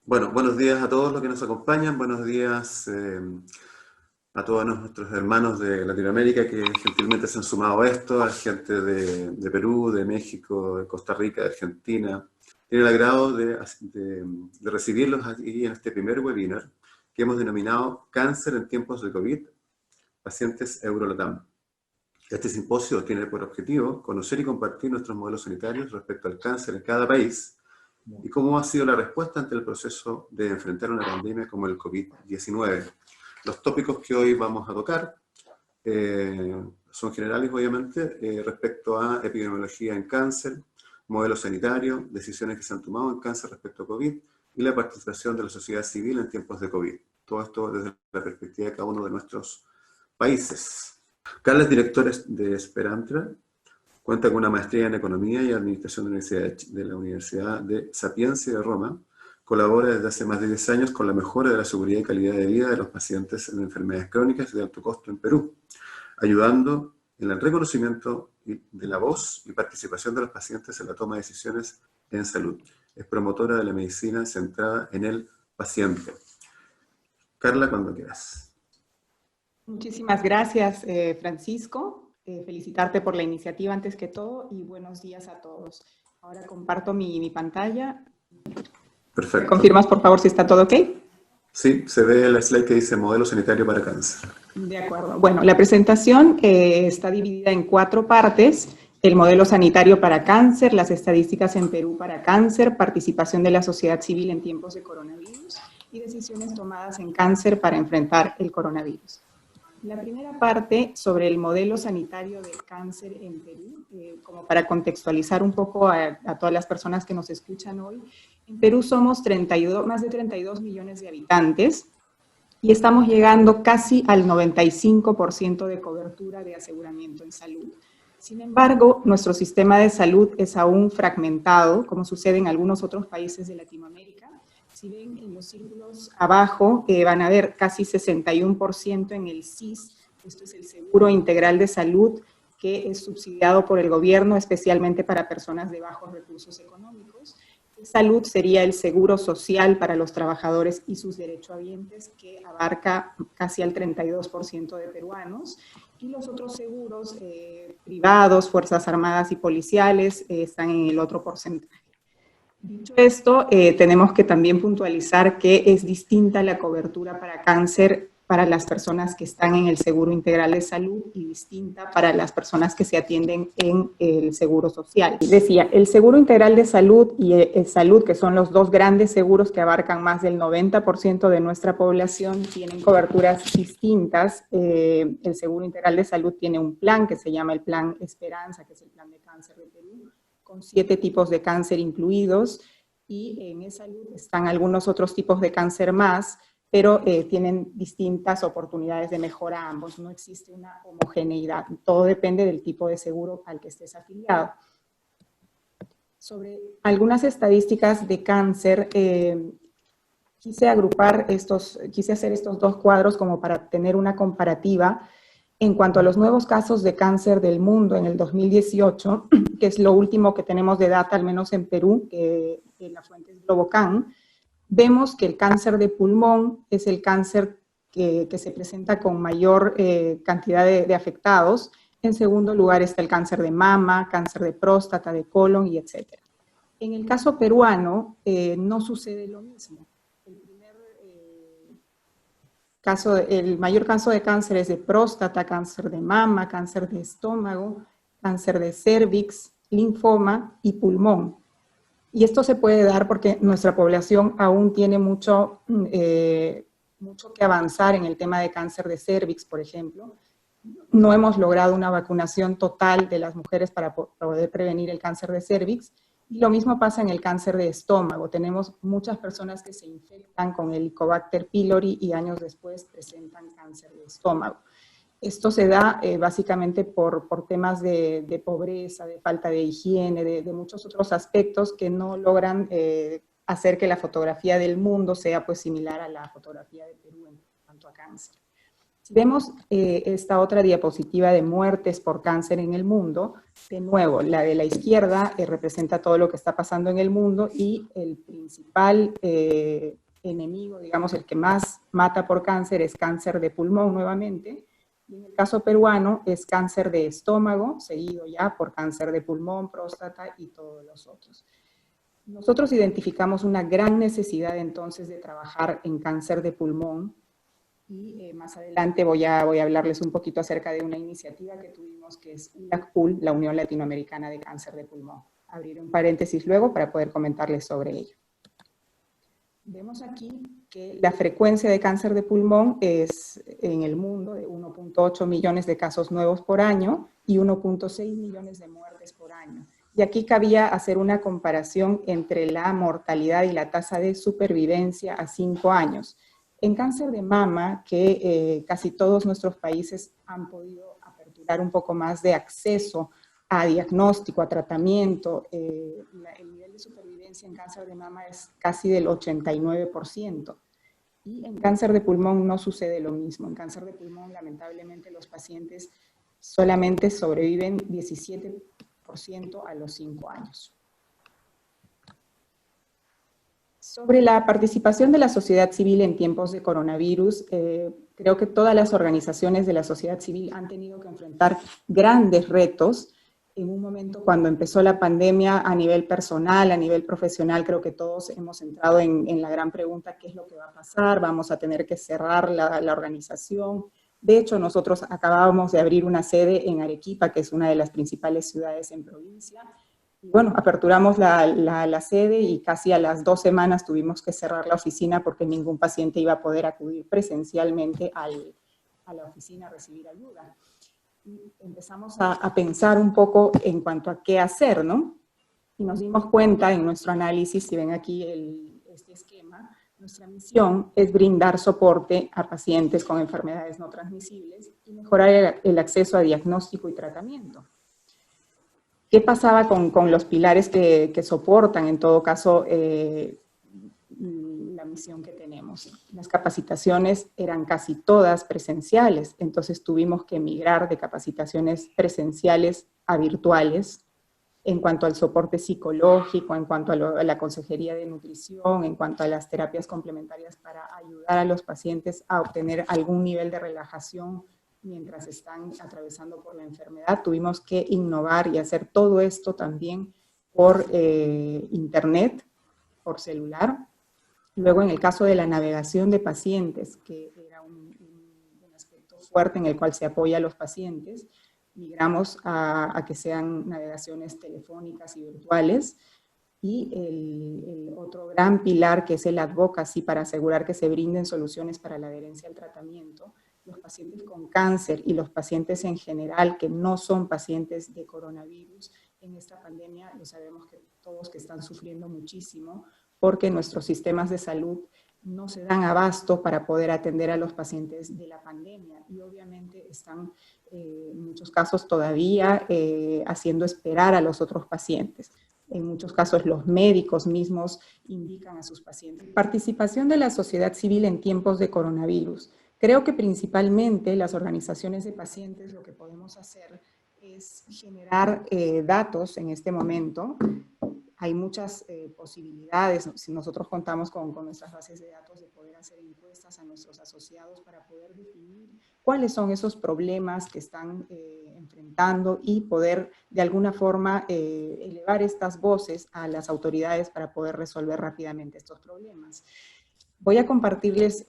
Bueno, buenos días a todos los que nos acompañan, buenos días a todos nuestros hermanos de Latinoamérica que gentilmente se han sumado a esto, a gente de Perú, de México, de Costa Rica, de Argentina. Tiene el agrado de recibirlos aquí en este primer webinar que hemos denominado Cáncer en tiempos de COVID, pacientes Eurolatam. Este simposio tiene por objetivo conocer y compartir nuestros modelos sanitarios respecto al cáncer en cada país y cómo ha sido la respuesta ante el proceso de enfrentar una pandemia como el COVID-19. Los tópicos que hoy vamos a tocar son generales, obviamente, respecto a epidemiología en cáncer, modelo sanitario, decisiones que se han tomado en cáncer respecto a COVID y la participación de la sociedad civil en tiempos de COVID. Todo esto desde la perspectiva de cada uno de nuestros países. Carla es directora de Esperantra. Cuenta con una maestría en Economía y Administración de la Universidad de Sapienza de Roma. Colabora desde hace más de 10 años con la mejora de la seguridad y calidad de vida de los pacientes en enfermedades crónicas de alto costo en Perú, ayudando en el reconocimiento de la voz y participación de los pacientes en la toma de decisiones en salud. Es promotora de la medicina centrada en el paciente. Carla, cuando quieras. Muchísimas gracias, Francisco. Felicitarte por la iniciativa antes que todo y buenos días a todos. Ahora comparto mi pantalla. Perfecto. ¿Me confirmas, por favor, si está todo ok? Sí, se ve el slide que dice modelo sanitario para cáncer. De acuerdo. Bueno, la presentación está dividida en 4 partes. El modelo sanitario para cáncer, las estadísticas en Perú para cáncer, participación de la sociedad civil en tiempos de coronavirus y decisiones tomadas en cáncer para enfrentar el coronavirus. La primera parte sobre el modelo sanitario del cáncer en Perú, como para contextualizar un poco a todas las personas que nos escuchan hoy. En Perú somos más de 32 millones de habitantes y estamos llegando casi al 95% de cobertura de aseguramiento en salud. Sin embargo, nuestro sistema de salud es aún fragmentado, como sucede en algunos otros países de Latinoamérica. Si ven en los círculos abajo, van a ver casi 61% en el SIS, esto es el Seguro Integral de Salud, que es subsidiado por el gobierno, especialmente para personas de bajos recursos económicos. Salud sería el seguro social para los trabajadores y sus derechohabientes, que abarca casi al 32% de peruanos. Y los otros seguros privados, Fuerzas Armadas y policiales, están en el otro porcentaje. Dicho esto, tenemos que también puntualizar que es distinta la cobertura para cáncer para las personas que están en el Seguro Integral de Salud y distinta para las personas que se atienden en el Seguro Social. Decía, el Seguro Integral de Salud y el Salud, que son los dos grandes seguros que abarcan más del 90% de nuestra población, tienen coberturas distintas. El Seguro Integral de Salud tiene un plan que se llama el Plan Esperanza, que es el Plan de Cáncer de Perú, con 7 tipos de cáncer incluidos, y en esa salud están algunos otros tipos de cáncer más, pero tienen distintas oportunidades de mejora ambos. No existe una homogeneidad, todo depende del tipo de seguro al que estés afiliado. Sobre algunas estadísticas de cáncer, quise hacer estos 2 cuadros como para tener una comparativa. En cuanto a los nuevos casos de cáncer del mundo en el 2018, que es lo último que tenemos de data, al menos en Perú, que la fuente es Globocan, vemos que el cáncer de pulmón es el cáncer que se presenta con mayor cantidad de afectados. En segundo lugar está el cáncer de mama, cáncer de próstata, de colon y etc. En el caso peruano no sucede lo mismo. El mayor caso de cáncer es de próstata, cáncer de mama, cáncer de estómago, cáncer de cérvix, linfoma y pulmón. Y esto se puede dar porque nuestra población aún tiene mucho que avanzar en el tema de cáncer de cérvix, por ejemplo. No hemos logrado una vacunación total de las mujeres para poder prevenir el cáncer de cérvix. Y lo mismo pasa en el cáncer de estómago. Tenemos muchas personas que se infectan con el Helicobacter pylori y años después presentan cáncer de estómago. Esto se da básicamente por temas de pobreza, de falta de higiene, de muchos otros aspectos que no logran hacer que la fotografía del mundo sea pues similar a la fotografía de Perú en cuanto a cáncer. Si vemos esta otra diapositiva de muertes por cáncer en el mundo, de nuevo, la de la izquierda representa todo lo que está pasando en el mundo y el principal enemigo, digamos, el que más mata por cáncer es cáncer de pulmón nuevamente. Y en el caso peruano es cáncer de estómago, seguido ya por cáncer de pulmón, próstata y todos los otros. Nosotros identificamos una gran necesidad entonces de trabajar en cáncer de pulmón y más adelante voy a hablarles un poquito acerca de una iniciativa que tuvimos que es ULACPUL, la Unión Latinoamericana de Cáncer de Pulmón. Abriré un paréntesis luego para poder comentarles sobre ello. Vemos aquí que la frecuencia de cáncer de pulmón es en el mundo de 1.8 millones de casos nuevos por año y 1.6 millones de muertes por año. Y aquí cabía hacer una comparación entre la mortalidad y la tasa de supervivencia a 5 años. En cáncer de mama, que casi todos nuestros países han podido aperturar un poco más de acceso a diagnóstico, a tratamiento, el nivel de supervivencia en cáncer de mama es casi del 89%. Y en cáncer de pulmón no sucede lo mismo. En cáncer de pulmón, lamentablemente, los pacientes solamente sobreviven 17% a los 5 años. Sobre la participación de la sociedad civil en tiempos de coronavirus, creo que todas las organizaciones de la sociedad civil han tenido que enfrentar grandes retos. En un momento cuando empezó la pandemia a nivel personal, a nivel profesional, creo que todos hemos entrado en la gran pregunta, ¿qué es lo que va a pasar? ¿Vamos a tener que cerrar la organización? De hecho, nosotros acabábamos de abrir una sede en Arequipa, que es una de las principales ciudades en provincia. Y bueno, aperturamos la sede y casi a las 2 semanas tuvimos que cerrar la oficina porque ningún paciente iba a poder acudir presencialmente a la oficina a recibir ayuda. Y empezamos a pensar un poco en cuanto a qué hacer, ¿no? Y nos dimos cuenta en nuestro análisis, si ven aquí este esquema, nuestra misión es brindar soporte a pacientes con enfermedades no transmisibles y mejorar el acceso a diagnóstico y tratamiento. ¿Qué pasaba con los pilares que soportan, en todo caso, la misión que tenemos? Las capacitaciones eran casi todas presenciales, entonces tuvimos que migrar de capacitaciones presenciales a virtuales en cuanto al soporte psicológico, en cuanto a la consejería de nutrición, en cuanto a las terapias complementarias para ayudar a los pacientes a obtener algún nivel de relajación mientras están atravesando por la enfermedad. Tuvimos que innovar y hacer todo esto también por internet, por celular. Luego, en el caso de la navegación de pacientes, que era un aspecto fuerte en el cual se apoya a los pacientes, migramos a que sean navegaciones telefónicas y virtuales. Y el otro gran pilar, que es el advocacy, para asegurar que se brinden soluciones para la adherencia al tratamiento. Los pacientes con cáncer y los pacientes en general que no son pacientes de coronavirus, en esta pandemia lo sabemos que todos que están sufriendo muchísimo porque nuestros sistemas de salud no se dan abasto para poder atender a los pacientes de la pandemia y obviamente están en muchos casos todavía haciendo esperar a los otros pacientes. En muchos casos los médicos mismos indican a sus pacientes. Participación de la sociedad civil en tiempos de coronavirus. Creo que principalmente las organizaciones de pacientes lo que podemos hacer es generar datos en este momento. Hay muchas posibilidades, si nosotros contamos con nuestras bases de datos, de poder hacer encuestas a nuestros asociados para poder definir cuáles son esos problemas que están enfrentando y poder de alguna forma elevar estas voces a las autoridades para poder resolver rápidamente estos problemas. Voy a compartirles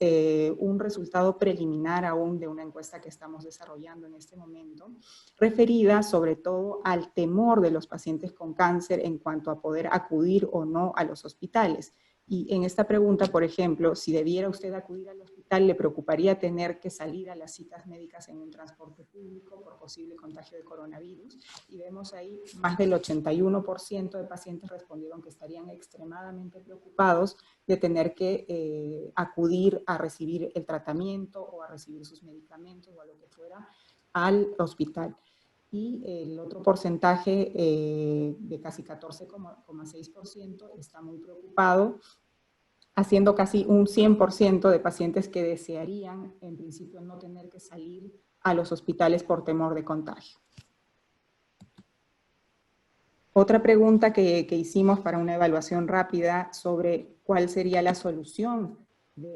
un resultado preliminar aún de una encuesta que estamos desarrollando en este momento, referida sobre todo al temor de los pacientes con cáncer en cuanto a poder acudir o no a los hospitales. Y en esta pregunta, por ejemplo, si debiera usted acudir al hospital, ¿le preocuparía tener que salir a las citas médicas en un transporte público por posible contagio de coronavirus? Y vemos ahí más del 81% de pacientes respondieron que estarían extremadamente preocupados de tener que acudir a recibir el tratamiento o a recibir sus medicamentos o a lo que fuera al hospital. Y el otro porcentaje de casi 14,6% está muy preocupado haciendo casi un 100% de pacientes que desearían, en principio, no tener que salir a los hospitales por temor de contagio. Otra pregunta que hicimos para una evaluación rápida sobre cuál sería la solución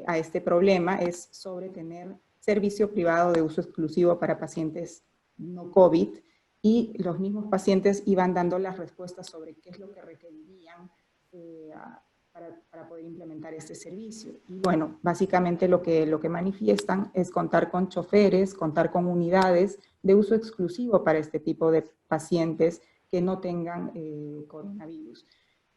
a este problema es sobre tener servicio privado de uso exclusivo para pacientes no COVID, y los mismos pacientes iban dando las respuestas sobre qué es lo que requerirían para poder implementar este servicio. Y bueno, básicamente lo que manifiestan es contar con choferes, contar con unidades de uso exclusivo para este tipo de pacientes que no tengan coronavirus.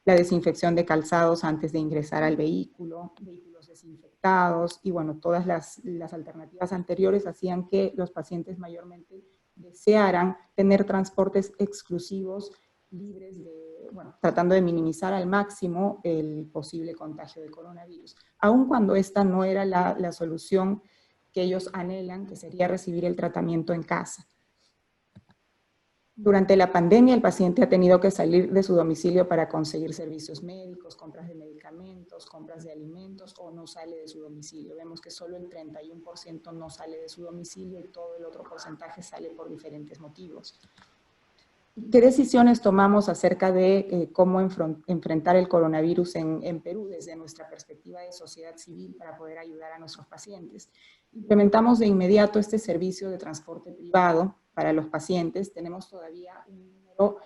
La desinfección de calzados antes de ingresar al vehículo, vehículos desinfectados, y bueno, todas las alternativas anteriores hacían que los pacientes mayormente desearan tener transportes exclusivos libres de, bueno, tratando de minimizar al máximo el posible contagio de coronavirus, aun cuando esta no era la solución que ellos anhelan, que sería recibir el tratamiento en casa. Durante la pandemia, el paciente ha tenido que salir de su domicilio para conseguir servicios médicos, compras de medicamentos, compras de alimentos, o no sale de su domicilio. Vemos que solo el 31% no sale de su domicilio y todo el otro porcentaje sale por diferentes motivos. ¿Qué decisiones tomamos acerca de cómo enfrentar el coronavirus en Perú desde nuestra perspectiva de sociedad civil para poder ayudar a nuestros pacientes? Implementamos de inmediato este servicio de transporte privado para los pacientes. Tenemos todavía un número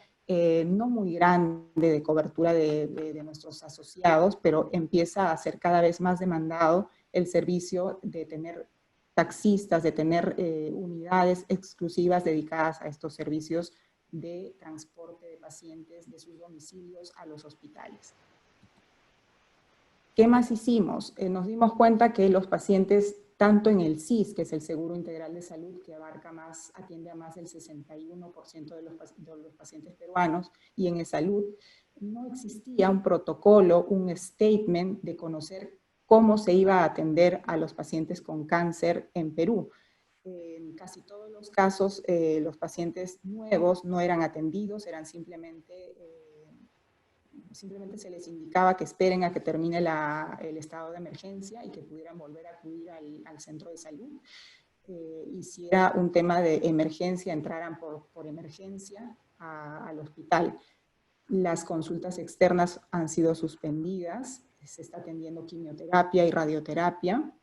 no muy grande de cobertura de nuestros asociados, pero empieza a ser cada vez más demandado el servicio de tener taxistas, de tener unidades exclusivas dedicadas a estos servicios de transporte de pacientes de sus domicilios a los hospitales. ¿Qué más hicimos? Nos dimos cuenta que los pacientes, tanto en el SIS, que es el Seguro Integral de Salud, que abarca más, atiende a más del 61% de los pacientes peruanos, y en el Salud no existía un protocolo, un statement de conocer cómo se iba a atender a los pacientes con cáncer en Perú. En casi todos los casos, los pacientes nuevos no eran atendidos, eran simplemente se les indicaba que esperen a que termine el estado de emergencia y que pudieran volver a acudir al centro de salud. Y si era un tema de emergencia, entraran por emergencia al hospital. Las consultas externas han sido suspendidas, se está atendiendo quimioterapia y radioterapia,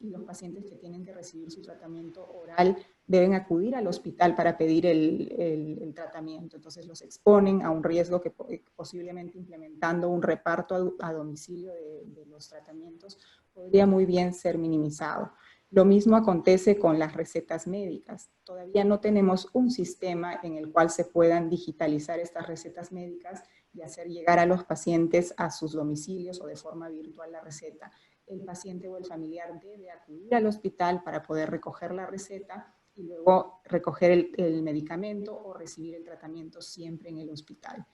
y los pacientes que tienen que recibir su tratamiento oral deben acudir al hospital para pedir el tratamiento. Entonces los exponen a un riesgo que posiblemente implementando un reparto a domicilio de los tratamientos podría muy bien ser minimizado. Lo mismo acontece con las recetas médicas. Todavía no tenemos un sistema en el cual se puedan digitalizar estas recetas médicas y hacer llegar a los pacientes a sus domicilios o de forma virtual la receta. El paciente o el familiar debe acudir al hospital para poder recoger la receta y luego recoger el medicamento o recibir el tratamiento siempre en el hospital.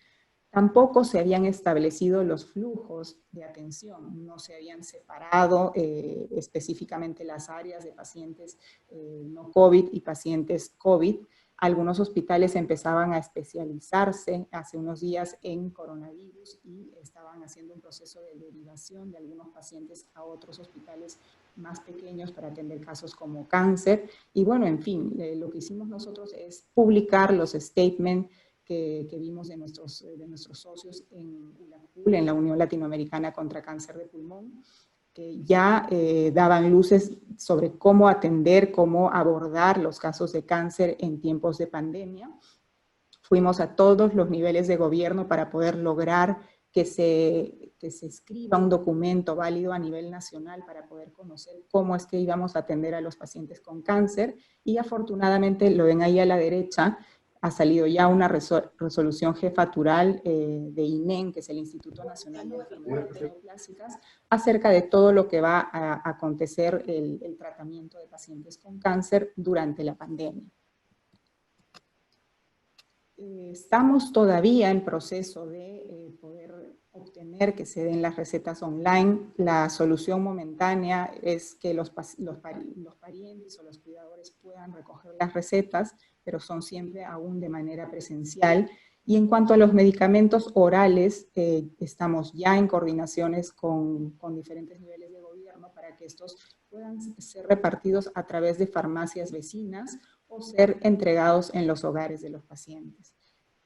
Tampoco se habían establecido los flujos de atención, no se habían separado específicamente las áreas de pacientes no COVID y pacientes COVID. Algunos hospitales empezaban a especializarse hace unos días en coronavirus y estaban haciendo un proceso de derivación de algunos pacientes a otros hospitales más pequeños para atender casos como cáncer. Y bueno, en fin, lo que hicimos nosotros es publicar los statements que vimos de nuestros socios en ULACUL, en la Unión Latinoamericana contra Cáncer de Pulmón, que ya daban luces sobre cómo atender, cómo abordar los casos de cáncer en tiempos de pandemia. Fuimos a todos los niveles de gobierno para poder lograr que se escriba un documento válido a nivel nacional para poder conocer cómo es que íbamos a atender a los pacientes con cáncer, y afortunadamente, lo ven ahí a la derecha, ha salido ya una resolución jefatural de INEN, que es el Instituto Nacional de Enfermedades Neoplásicas, acerca de todo lo que va a acontecer el tratamiento de pacientes con cáncer durante la pandemia. Estamos todavía en proceso de poder obtener que se den las recetas online. La solución momentánea es que los parientes o los cuidadores puedan recoger las recetas, pero son siempre aún de manera presencial. Y en cuanto a los medicamentos orales, estamos ya en coordinaciones con diferentes niveles de gobierno para que estos puedan ser repartidos a través de farmacias vecinas o ser entregados en los hogares de los pacientes.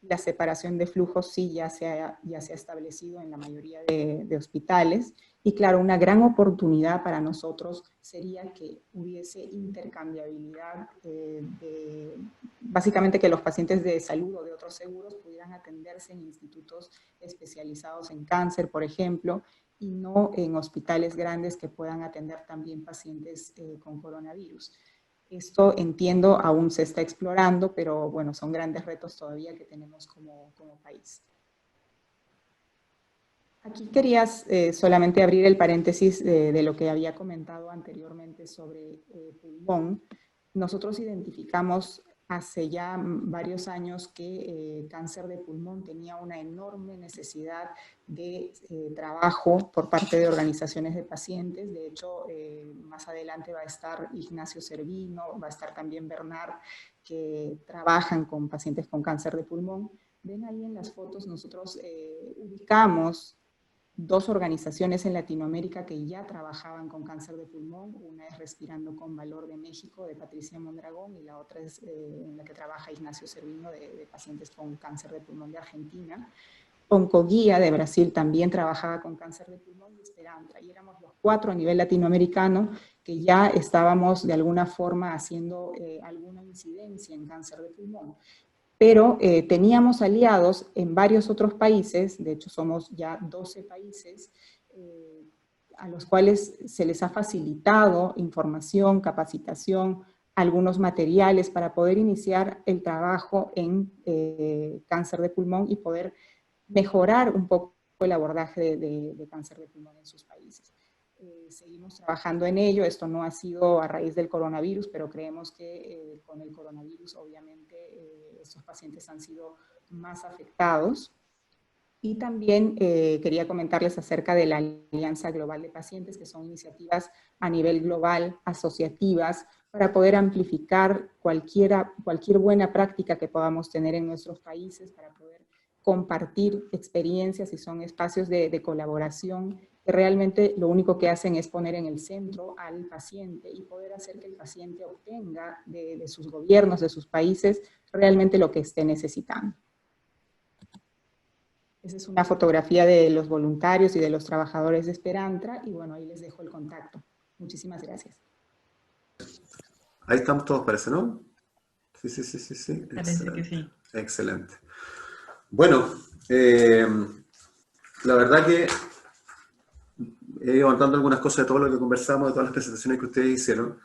La separación de flujos sí ya se ha establecido en la mayoría de hospitales. Y claro, una gran oportunidad para nosotros sería que hubiese intercambiabilidad, básicamente que los pacientes de salud o de otros seguros pudieran atenderse en institutos especializados en cáncer, por ejemplo, y no en hospitales grandes que puedan atender también pacientes con coronavirus. Esto, entiendo, aún se está explorando, pero bueno, son grandes retos todavía que tenemos como país. Aquí querías solamente abrir el paréntesis de lo que había comentado anteriormente sobre pulmón. Nosotros identificamos hace ya varios años que cáncer de pulmón tenía una enorme necesidad de trabajo por parte de organizaciones de pacientes. De hecho, más adelante va a estar Ignacio Cervino, va a estar también Bernard, que trabajan con pacientes con cáncer de pulmón. Ven ahí en las fotos, nosotros ubicamos dos organizaciones en Latinoamérica que ya trabajaban con cáncer de pulmón. Una es Respirando con Valor de México, de Patricia Mondragón, y la otra es en la que trabaja Ignacio Cervino, de pacientes con cáncer de pulmón de Argentina. Oncoguía de Brasil también trabajaba con cáncer de pulmón, y Esperantra. Y éramos los 4 a nivel latinoamericano que ya estábamos de alguna forma haciendo alguna incidencia en cáncer de pulmón. Pero teníamos aliados en varios otros países, de hecho somos ya 12 países, a los cuales se les ha facilitado información, capacitación, algunos materiales para poder iniciar el trabajo en cáncer de pulmón y poder mejorar un poco el abordaje de cáncer de pulmón en sus países. Seguimos trabajando en ello. Esto no ha sido a raíz del coronavirus, pero creemos que con el coronavirus obviamente estos pacientes han sido más afectados. Y también quería comentarles acerca de la Alianza Global de Pacientes, que son iniciativas a nivel global, asociativas, para poder amplificar cualquier buena práctica que podamos tener en nuestros países, para poder compartir experiencias, y son espacios de colaboración que realmente lo único que hacen es poner en el centro al paciente y poder hacer que el paciente obtenga de sus gobiernos, de sus países, realmente lo que esté necesitando. Esa es una fotografía de los voluntarios y de los trabajadores de Esperantra, y bueno, ahí les dejo el contacto. Muchísimas gracias. Ahí estamos todos, parece, ¿no? Sí. Parece que sí. Excelente. Bueno, la verdad que he ido avanzando algunas cosas de todo lo que conversamos, de todas las presentaciones que ustedes hicieron,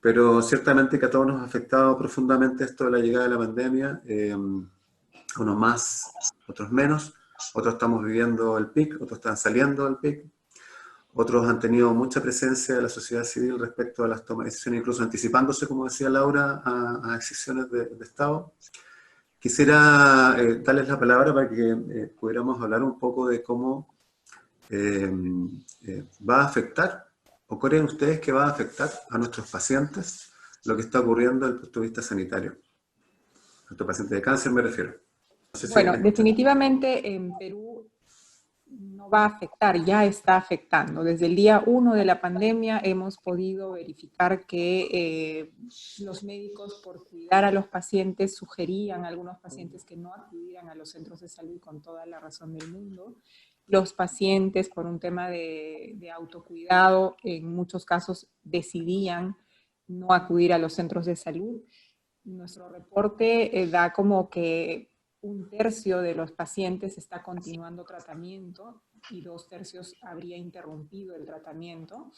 pero ciertamente que a todos nos ha afectado profundamente esto de la llegada de la pandemia, unos más, otros menos, otros estamos viviendo el pic, otros están saliendo del pic, otros han tenido mucha presencia de la sociedad civil respecto a las tomas de decisiones, incluso anticipándose, como decía Laura, a decisiones de Estado. Quisiera darles la palabra para que pudiéramos hablar un poco de cómo va a afectar, o creen ustedes que va a afectar a nuestros pacientes lo que está ocurriendo desde el punto de vista sanitario. A nuestros pacientes de cáncer me refiero. No sé si bueno, definitivamente en Perú no va a afectar, ya está afectando. Desde el día 1 de la pandemia hemos podido verificar que los médicos, por cuidar a los pacientes, sugerían a algunos pacientes que no acudieran a los centros de salud, con toda la razón del mundo. Los pacientes, por un tema de autocuidado, en muchos casos decidían no acudir a los centros de salud. Nuestro reporte da como que 1/3 de los pacientes está continuando tratamiento y 2/3 habría interrumpido el tratamiento.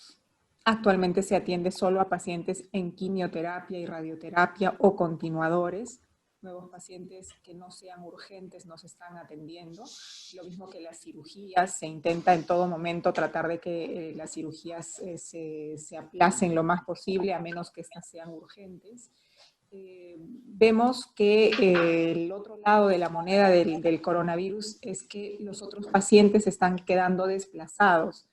Actualmente se atiende solo a pacientes en quimioterapia y radioterapia o continuadores. Nuevos pacientes que no sean urgentes no se están atendiendo. Lo mismo que las cirugías, se intenta en todo momento tratar de que las cirugías se aplacen lo más posible, a menos que estas sean urgentes. Vemos que el otro lado de la moneda del coronavirus es que los otros pacientes están quedando desplazados.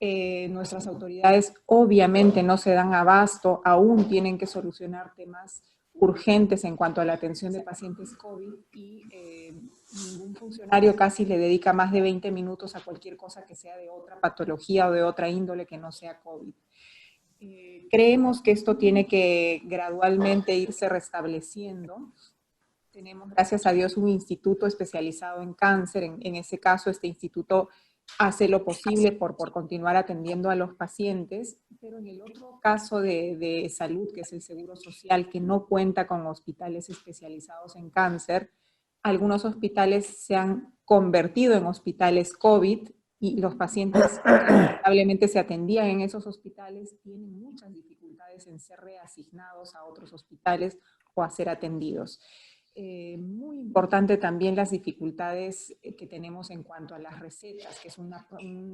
Nuestras autoridades obviamente no se dan abasto, aún tienen que solucionar temas urgentes en cuanto a la atención de pacientes COVID y ningún funcionario casi le dedica más de 20 minutos a cualquier cosa que sea de otra patología o de otra índole que no sea COVID. Creemos que esto tiene que gradualmente irse restableciendo. Tenemos, gracias a Dios, un instituto especializado en cáncer. En ese caso, este instituto hace lo posible por continuar atendiendo a los pacientes, pero en el otro caso de salud, que es el Seguro Social, que no cuenta con hospitales especializados en cáncer, algunos hospitales se han convertido en hospitales COVID y los pacientes que lamentablemente se atendían en esos hospitales tienen muchas dificultades en ser reasignados a otros hospitales o a ser atendidos. Muy importante también las dificultades que tenemos en cuanto a las recetas, que es un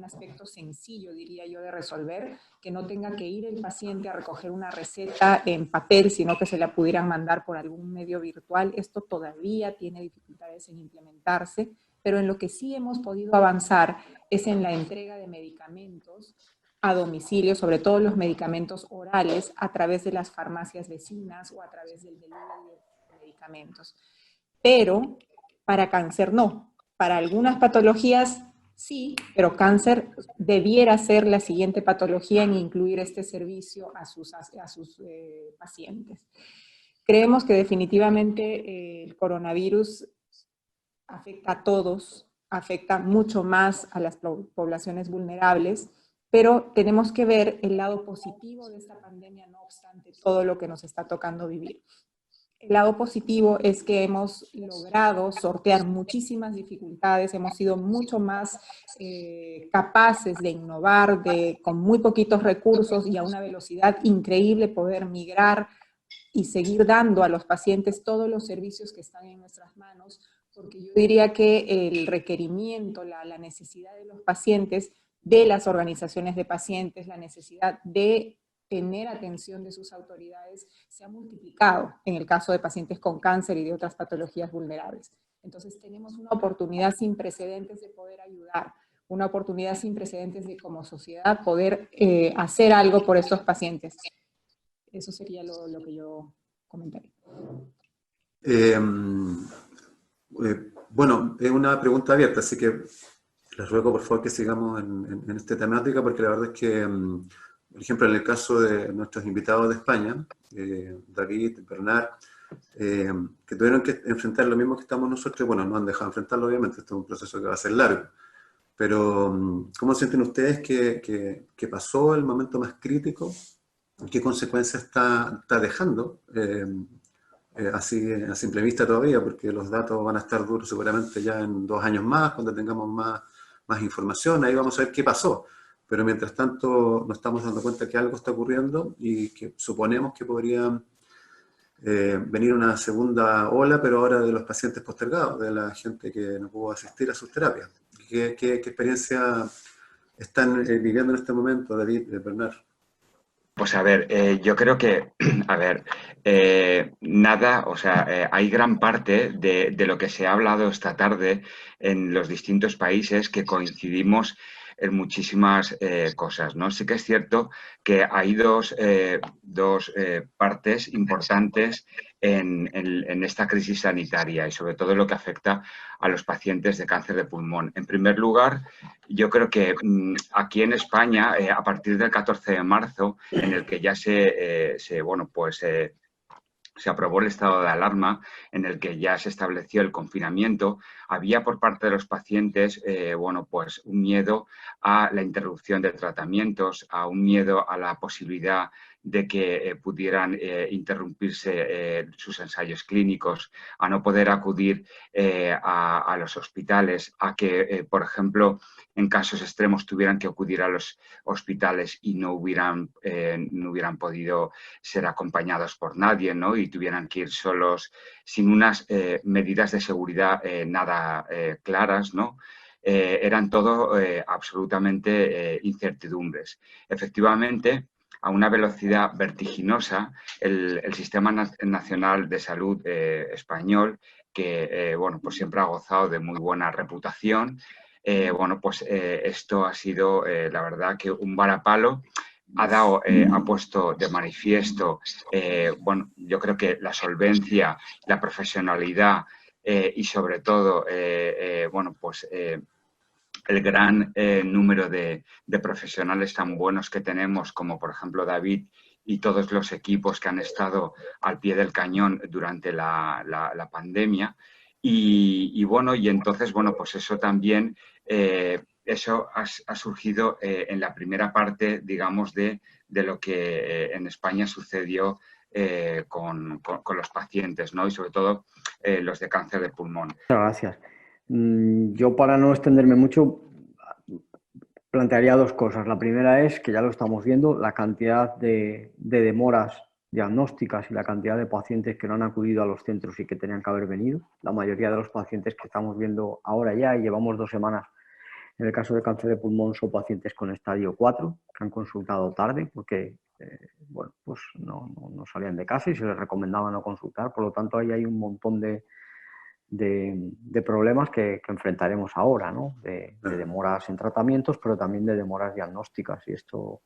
aspecto sencillo, diría yo, de resolver, que no tenga que ir el paciente a recoger una receta en papel, sino que se la pudieran mandar por algún medio virtual. Esto todavía tiene dificultades en implementarse, pero en lo que sí hemos podido avanzar es en la entrega de medicamentos a domicilio, sobre todo los medicamentos orales, a través de las farmacias vecinas o a través del delivery medicamentos. Pero para cáncer no. Para algunas patologías sí, pero cáncer debiera ser la siguiente patología en incluir este servicio a sus pacientes. Creemos que definitivamente el coronavirus afecta a todos, afecta mucho más a las poblaciones vulnerables, pero tenemos que ver el lado positivo de esta pandemia, no obstante todo lo que nos está tocando vivir. El lado positivo es que hemos logrado sortear muchísimas dificultades, hemos sido mucho más capaces de innovar, con muy poquitos recursos y a una velocidad increíble poder migrar y seguir dando a los pacientes todos los servicios que están en nuestras manos, porque yo diría que el requerimiento, la necesidad de los pacientes, de las organizaciones de pacientes, la necesidad de tener atención de sus autoridades se ha multiplicado en el caso de pacientes con cáncer y de otras patologías vulnerables. Entonces tenemos una oportunidad sin precedentes de poder ayudar, una oportunidad sin precedentes de como sociedad poder hacer algo por estos pacientes. Eso sería lo que yo comentaría. Bueno, es una pregunta abierta, así que les ruego por favor que sigamos en esta temática, porque la verdad es que por ejemplo, en el caso de nuestros invitados de España, David, Bernard, que tuvieron que enfrentar lo mismo que estamos nosotros, bueno, no han dejado de enfrentarlo obviamente, esto es un proceso que va a ser largo, pero ¿cómo sienten ustedes que pasó el momento más crítico? ¿Qué consecuencias está dejando? Así a simple vista todavía, porque los datos van a estar duros seguramente ya en 2 años más, cuando tengamos más información, ahí vamos a ver qué pasó. Pero mientras tanto nos estamos dando cuenta que algo está ocurriendo y que suponemos que podría venir una segunda ola, pero ahora de los pacientes postergados, de la gente que no pudo asistir a sus terapias. ¿Qué experiencia están viviendo en este momento, David, Bernard? Pues a ver, yo creo que, a ver, nada, o sea, hay gran parte de lo que se ha hablado esta tarde en los distintos países que coincidimos en muchísimas cosas, ¿no? Sí que es cierto que hay dos partes importantes en esta crisis sanitaria y sobre todo lo que afecta a los pacientes de cáncer de pulmón. En primer lugar, yo creo que aquí en España, a partir del 14 de marzo, en el que ya se aprobó el estado de alarma, en el que ya se estableció el confinamiento, había por parte de los pacientes un miedo a la interrupción de tratamientos, a un miedo a la posibilidad de que pudieran interrumpirse sus ensayos clínicos, a no poder acudir a los hospitales, a que, por ejemplo, en casos extremos tuvieran que acudir a los hospitales y no hubieran podido ser acompañados por nadie, ¿no? Y tuvieran que ir solos sin unas medidas de seguridad nada claras, ¿no? Eran todo absolutamente incertidumbres. Efectivamente, a una velocidad vertiginosa, el Sistema Nacional de Salud español, que pues siempre ha gozado de muy buena reputación, esto ha sido, la verdad, que un varapalo ha puesto de manifiesto, bueno, yo creo que la solvencia, la profesionalidad y sobre todo, bueno, pues el gran número de profesionales tan buenos que tenemos, como por ejemplo David y todos los equipos que han estado al pie del cañón durante la pandemia. Y bueno, y entonces, bueno, pues eso también, eso ha surgido en la primera parte, digamos, de lo que en España sucedió con los pacientes, ¿no? Y sobre todo los de cáncer de pulmón. Muchas gracias. Yo, para no extenderme mucho, plantearía dos cosas. La primera es, que ya lo estamos viendo, la cantidad de demoras diagnósticas y la cantidad de pacientes que no han acudido a los centros y que tenían que haber venido. La mayoría de los pacientes que estamos viendo ahora ya, y llevamos 2 semanas, en el caso de cáncer de pulmón, son pacientes con estadio 4, que han consultado tarde porque bueno, pues no salían de casa y se les recomendaba no consultar. Por lo tanto, ahí hay un montón de problemas que enfrentaremos ahora, ¿no? De demoras en tratamientos, pero también de demoras diagnósticas, y esto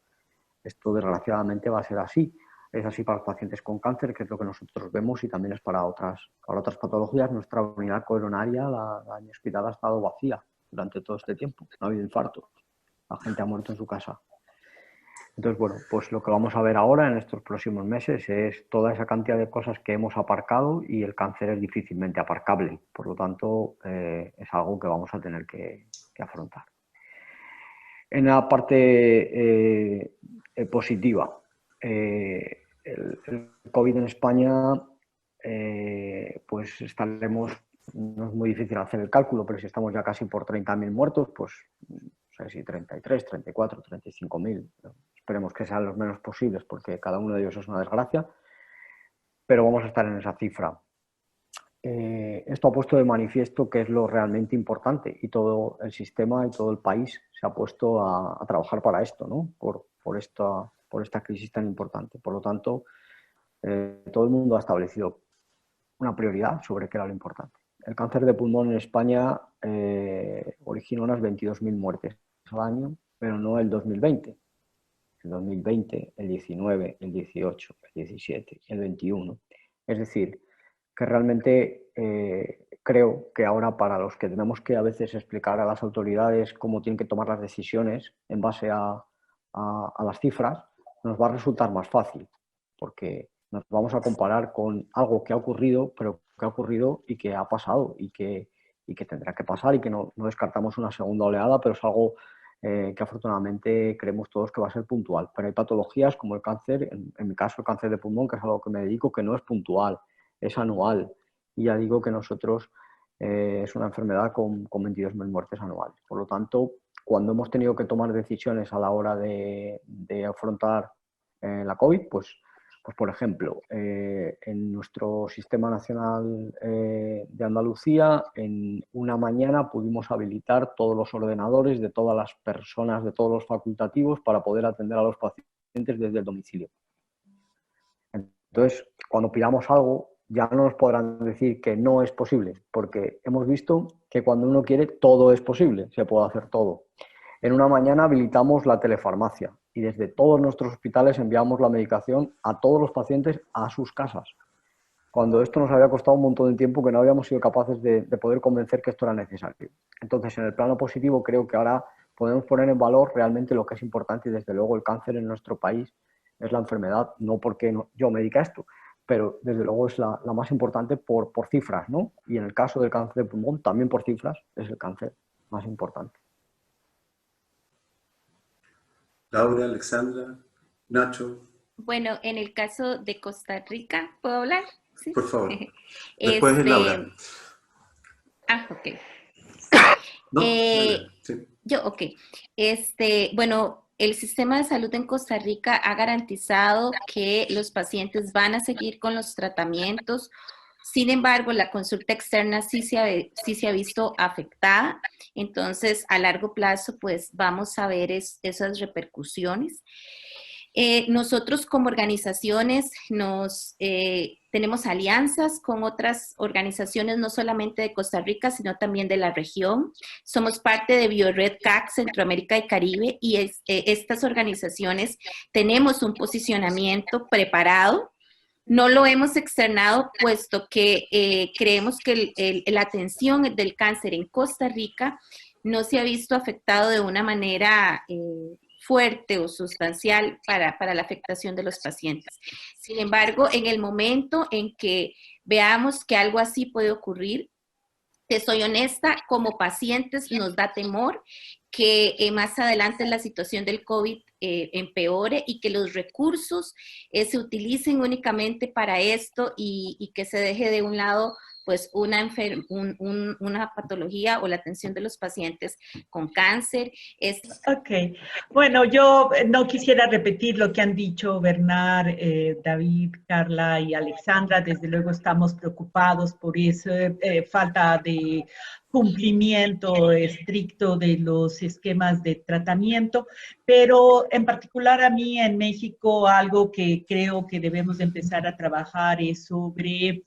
desgraciadamente va a ser así. Es así para los pacientes con cáncer, que es lo que nosotros vemos, y también es para otras patologías. Nuestra unidad coronaria, la hospital, ha estado vacía durante todo este tiempo. No ha habido infartos. La gente ha muerto en su casa. Entonces, bueno, pues lo que vamos a ver ahora en estos próximos meses es toda esa cantidad de cosas que hemos aparcado, y el cáncer es difícilmente aparcable. Por lo tanto, es algo que vamos a tener que afrontar. En la parte positiva, el COVID en España, pues estaremos, no es muy difícil hacer el cálculo, pero si estamos ya casi por 30.000 muertos, pues no sé si 33, 34, 35.000. Esperemos que sean los menos posibles, porque cada uno de ellos es una desgracia, pero vamos a estar en esa cifra. Esto ha puesto de manifiesto que es lo realmente importante, y todo el sistema y todo el país se ha puesto a trabajar para esto, ¿no? Por esta crisis tan importante. Por lo tanto, todo el mundo ha establecido una prioridad sobre qué era lo importante. El cáncer de pulmón en España originó unas 22.000 muertes al año, pero no el 2020. El 2020, el 19, el 18, el 17, el 21. Es decir, que realmente creo que ahora, para los que tenemos que a veces explicar a las autoridades cómo tienen que tomar las decisiones en base a las cifras, nos va a resultar más fácil, porque nos vamos a comparar con algo que ha ocurrido, pero que ha ocurrido y que ha pasado y que tendrá que pasar, y que no descartamos una segunda oleada, pero es algo que afortunadamente creemos todos que va a ser puntual. Pero hay patologías como el cáncer, en mi caso el cáncer de pulmón, que es algo que me dedico, que no es puntual, es anual. Y ya digo que nosotros es una enfermedad con 22.000 muertes anuales. Por lo tanto, cuando hemos tenido que tomar decisiones a la hora de afrontar la COVID, pues por ejemplo, en nuestro Sistema Nacional de Andalucía, en una mañana pudimos habilitar todos los ordenadores de todas las personas, de todos los facultativos, para poder atender a los pacientes desde el domicilio. Entonces, cuando pidamos algo, ya no nos podrán decir que no es posible, porque hemos visto que cuando uno quiere, todo es posible, se puede hacer todo. En una mañana habilitamos la telefarmacia, y desde todos nuestros hospitales enviamos la medicación a todos los pacientes a sus casas, cuando esto nos había costado un montón de tiempo, que no habíamos sido capaces de poder convencer que esto era necesario. Entonces, en el plano positivo, creo que ahora podemos poner en valor realmente lo que es importante, y desde luego el cáncer en nuestro país es la enfermedad, no porque yo me dedique a esto, pero desde luego es la más importante por cifras, ¿no? Y en el caso del cáncer de pulmón, también por cifras, es el cáncer más importante. Laura, Alexandra, Nacho. Bueno, en el caso de Costa Rica, ¿puedo hablar? ¿Sí? Por favor. Después es Laura. Ok. No, sí. Ok. Bueno, el sistema de salud en Costa Rica ha garantizado que los pacientes van a seguir con los tratamientos. Sin embargo, la consulta externa sí se ha visto afectada. Entonces, a largo plazo, pues vamos a ver esas repercusiones. Nosotros como organizaciones tenemos alianzas con otras organizaciones, no solamente de Costa Rica, sino también de la región. Somos parte de BioRed CAC, Centroamérica y Caribe, y estas organizaciones tenemos un posicionamiento preparado. No lo hemos externado, puesto que creemos que la atención del cáncer en Costa Rica no se ha visto afectado de una manera fuerte o sustancial para la afectación de los pacientes. Sin embargo, en el momento en que veamos que algo así puede ocurrir, te soy honesta, como pacientes nos da temor que más adelante la situación del COVID empeore y que los recursos se utilicen únicamente para esto y que se deje de un lado pues una patología o la atención de los pacientes con cáncer. Ok, bueno, yo no quisiera repetir lo que han dicho Bernard, David, Carla y Alexandra. Desde luego estamos preocupados por esa falta de cumplimiento estricto de los esquemas de tratamiento, pero en particular a mí en México algo que creo que debemos empezar a trabajar es sobre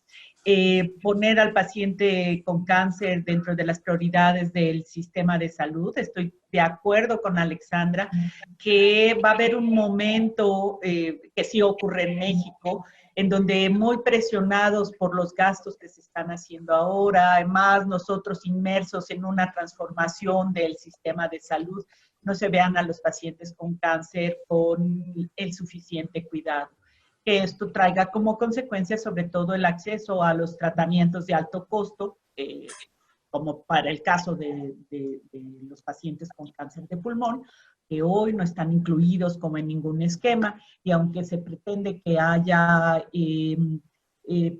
poner al paciente con cáncer dentro de las prioridades del sistema de salud. Estoy de acuerdo con Alexandra que va a haber un momento que sí ocurre en México, en donde muy presionados por los gastos que se están haciendo ahora, además nosotros inmersos en una transformación del sistema de salud, no se vean a los pacientes con cáncer con el suficiente cuidado. Que esto traiga como consecuencia sobre todo el acceso a los tratamientos de alto costo, como para el caso de los pacientes con cáncer de pulmón, que hoy no están incluidos como en ningún esquema, y aunque se pretende que haya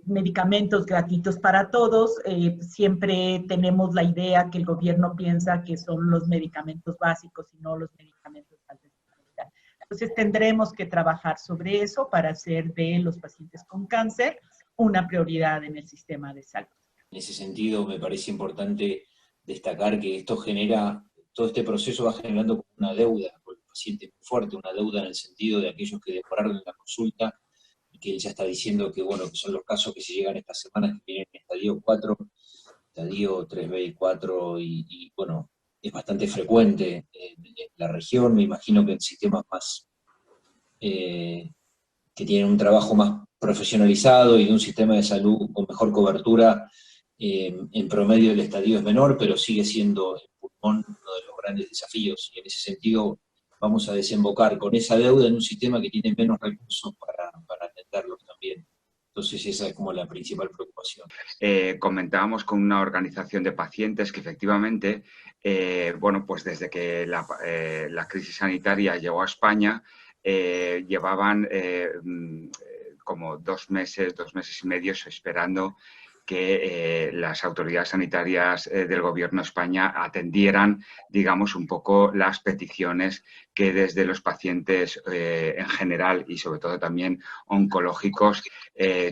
medicamentos gratuitos para todos, siempre tenemos la idea que el gobierno piensa que son los medicamentos básicos y no los medicamentos de alta especialidad. Entonces tendremos que trabajar sobre eso para hacer de los pacientes con cáncer una prioridad en el sistema de salud. En ese sentido me parece importante destacar que esto genera, todo este proceso va generando una deuda por el paciente muy fuerte, una deuda en el sentido de aquellos que demoraron la consulta y que él ya está diciendo que, bueno, que son los casos que se llegan estas semanas que vienen en estadio 4, estadio 3B y 4, y bueno, es bastante frecuente en la región. Me imagino que en sistemas más que tienen un trabajo más profesionalizado y de un sistema de salud con mejor cobertura, en promedio el estadio es menor, pero sigue siendo el pulmón uno de los grandes desafíos, y en ese sentido vamos a desembocar con esa deuda en un sistema que tiene menos recursos para atenderlos también. Entonces esa es como la principal preocupación. Comentábamos con una organización de pacientes que efectivamente, bueno, pues desde que la crisis sanitaria llegó a España, llevaban como 2 meses y medio esperando que las autoridades sanitarias del Gobierno de España atendieran, digamos, un poco las peticiones que desde los pacientes en general y sobre todo también oncológicos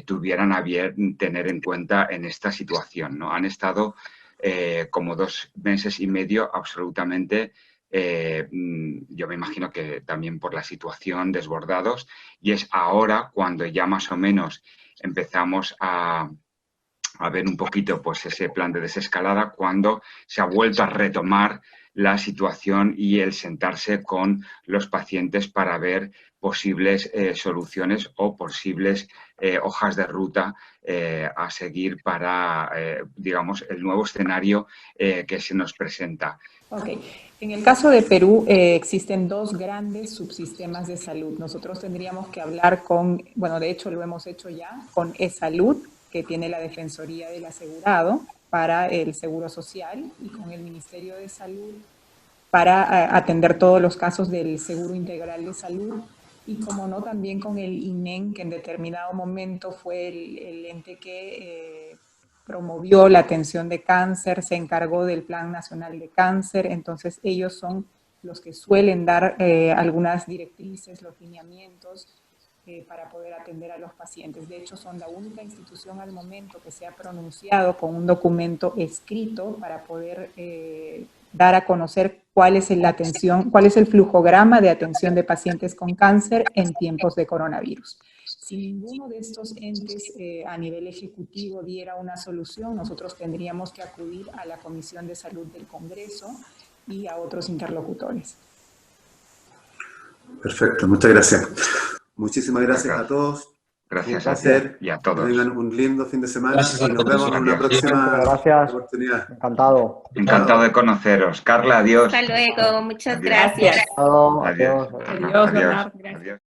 tuvieran a bien tener en cuenta en esta situación, ¿no? Han estado como 2 meses y medio absolutamente, yo me imagino que también por la situación, desbordados, y es ahora cuando ya más o menos empezamos a ver un poquito pues ese plan de desescalada, cuando se ha vuelto a retomar la situación y el sentarse con los pacientes para ver posibles soluciones o posibles hojas de ruta a seguir para, digamos, el nuevo escenario que se nos presenta. Ok. En el caso de Perú existen 2 grandes subsistemas de salud. Nosotros tendríamos que hablar con, bueno, de hecho lo hemos hecho ya, con eSalud, que tiene la Defensoría del Asegurado para el Seguro Social, y con el Ministerio de Salud para atender todos los casos del Seguro Integral de Salud, y como no, también con el INEN, que en determinado momento fue el ente que promovió la atención de cáncer, se encargó del Plan Nacional de Cáncer. Entonces ellos son los que suelen dar algunas directrices, los lineamientos para poder atender a los pacientes. De hecho, son la única institución al momento que se ha pronunciado con un documento escrito para poder dar a conocer cuál es el flujograma de atención de pacientes con cáncer en tiempos de coronavirus. Si ninguno de estos entes a nivel ejecutivo diera una solución, nosotros tendríamos que acudir a la Comisión de Salud del Congreso y a otros interlocutores. Perfecto, muchas gracias. Muchísimas gracias a todos. Gracias a ti y a todos. Que tengan un lindo fin de semana Gracias y a nos todos. vemos en una próxima Gracias. oportunidad. Encantado. Encantado de conoceros. Carla, adiós. Hasta luego, muchas Adiós. gracias. Adiós. Adiós. Adiós, Bernard. Gracias. Adiós.